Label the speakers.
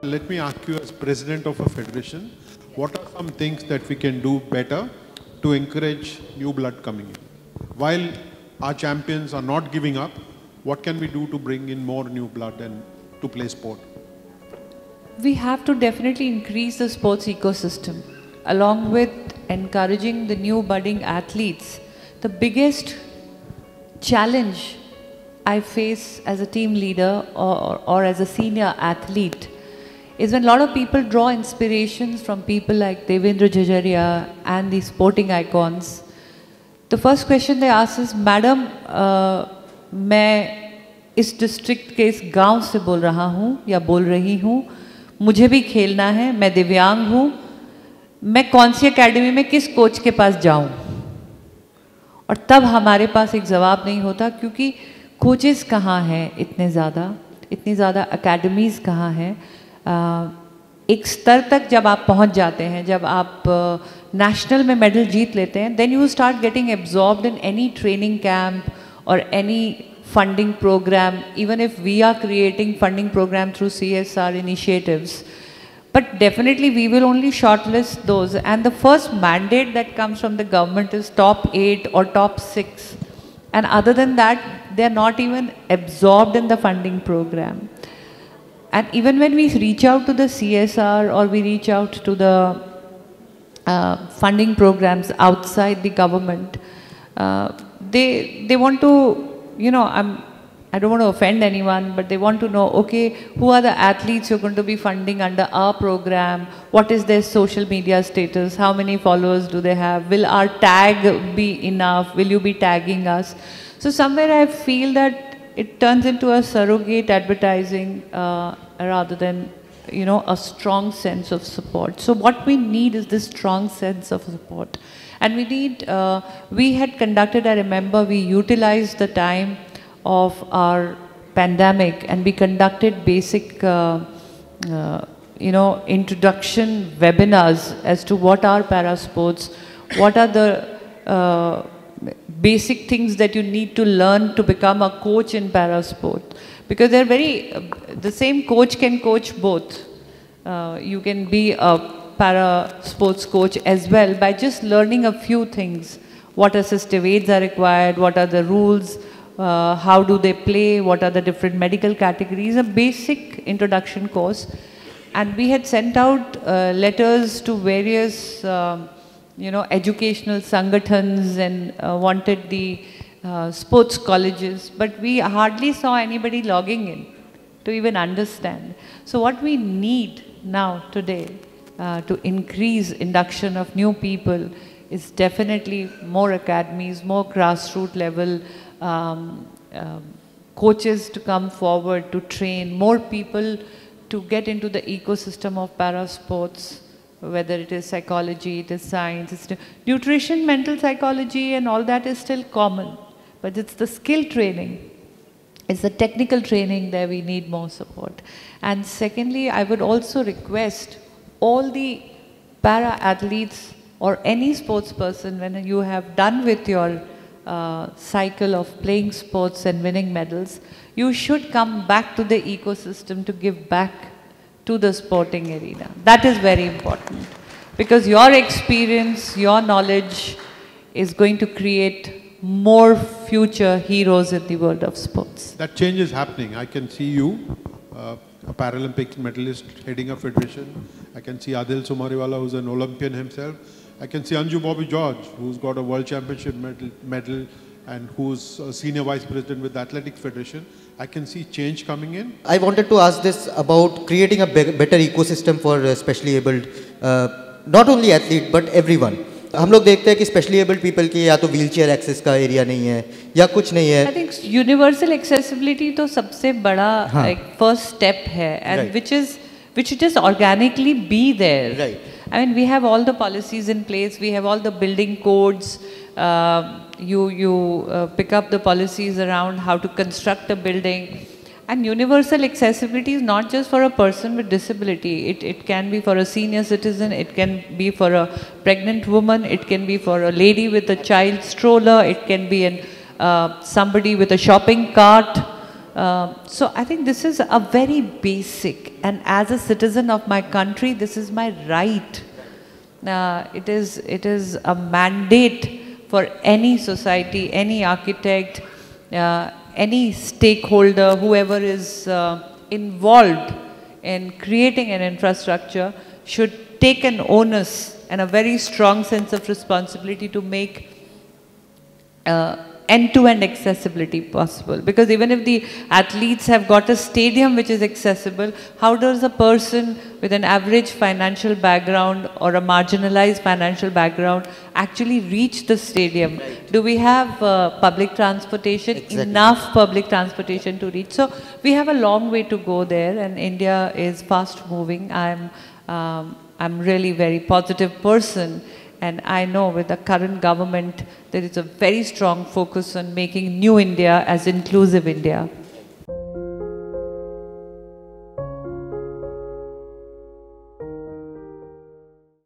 Speaker 1: Let me ask you as president of a federation, what are some things that we can do better to encourage new blood coming in? While our champions are not giving up, what can we do to bring in more new blood and to play sport?
Speaker 2: We have to definitely increase the sports ecosystem along with encouraging the new budding athletes. The biggest challenge I face as a team leader or as a senior athlete is when a lot of people draw inspirations from people like Devendra Jajaria and the sporting icons. The first question they ask is, Madam, मैं इस district के इस गांव से बोल रहा हूँ या बोल रही हूँ, मुझे भी खेलना है, मैं दिव्यांग हूँ, मैं कौन सी एकेडमी में किस कोच के पास जाऊँ? और तब हमारे पास एक जवाब नहीं होता, क्योंकि कोचेस कहाँ हैं इतनी ज़्यादा एकेडमीज़ कहाँ हैं? एक स्तर तक जब आप पहुंच जाते हैं, जब आप नेशनल में मेडल जीत लेते हैं, then you start getting absorbed in any training camp or any funding program, even if we are creating funding program through CSR initiatives. But definitely we will only shortlist those, and the first mandate that comes from the government is top 8 or top 6, and other than that they are not even absorbed in the funding program. And even when we reach out to the CSR or we reach out to the funding programs outside the government, they want to, you know, I don't want to offend anyone, but they want to know, okay, who are the athletes who are going to be funding under our program? What is their social media status? How many followers do they have? Will our tag be enough? Will you be tagging us? So somewhere I feel that it turns into a surrogate advertising rather than, you know, a strong sense of support. So what we need is this strong sense of support. And we need, we had conducted, I remember, we utilized the time of our pandemic and we conducted basic, you know, introduction webinars as to what are parasports, what are the basic things that you need to learn to become a coach in parasport. Because they're very, the same coach can coach both. You can be a para sports coach as well by just learning a few things. What assistive aids are required, what are the rules, how do they play, what are the different medical categories, a basic introduction course. And we had sent out letters to various you know, educational sangatans and wanted the sports colleges, but we hardly saw anybody logging in to even understand. So what we need now today to increase induction of new people is definitely more academies, more grassroots level coaches to come forward to train, more people to get into the ecosystem of parasports, whether it is psychology, it is science, it's nutrition, mental psychology and all that is still common. But it's the skill training, it's the technical training there we need more support. And secondly, I would also request all the para athletes or any sports person, when you have done with your cycle of playing sports and winning medals, you should come back to the ecosystem to give back to the sporting arena. That is very important, because your experience, your knowledge is going to create more future heroes in the world of sports.
Speaker 1: That change is happening. I can see you, a Paralympic medalist heading a federation. I can see Adil Sumariwala, who's an Olympian himself. I can see Anju Bobby George, who's got a World Championship medal and who's a senior vice president with the Athletic Federation. I can see change coming in.
Speaker 3: I wanted to ask this about creating a better ecosystem for specially abled, not only athlete but everyone. हम लोग देखते हैं कि specially abled people की या तो wheelchair access का area नहीं है या कुछ नहीं है.
Speaker 2: I think universal accessibility तो सबसे बड़ा like first step है, and which just organically be there.
Speaker 3: Right.
Speaker 2: I mean, we have all the policies in place, we have all the building codes, you pick up the policies around how to construct a building. And universal accessibility is not just for a person with disability. It can be for a senior citizen, it can be for a pregnant woman, it can be for a lady with a child stroller, it can be somebody with a shopping cart. So I think this is a very basic, and as a citizen of my country, this is my right. It is a mandate for any society, any architect, any stakeholder, whoever is involved in creating an infrastructure should take an onus and a very strong sense of responsibility to make end-to-end accessibility possible. Because even if the athletes have got a stadium which is accessible, how does a person with an average financial background or a marginalized financial background actually reach the stadium? Do we have public transportation, enough public transportation to reach? So we have a long way to go there, and India is fast moving. I'm really very positive person. And I know with the current government, there is a very strong focus on making New India as inclusive India.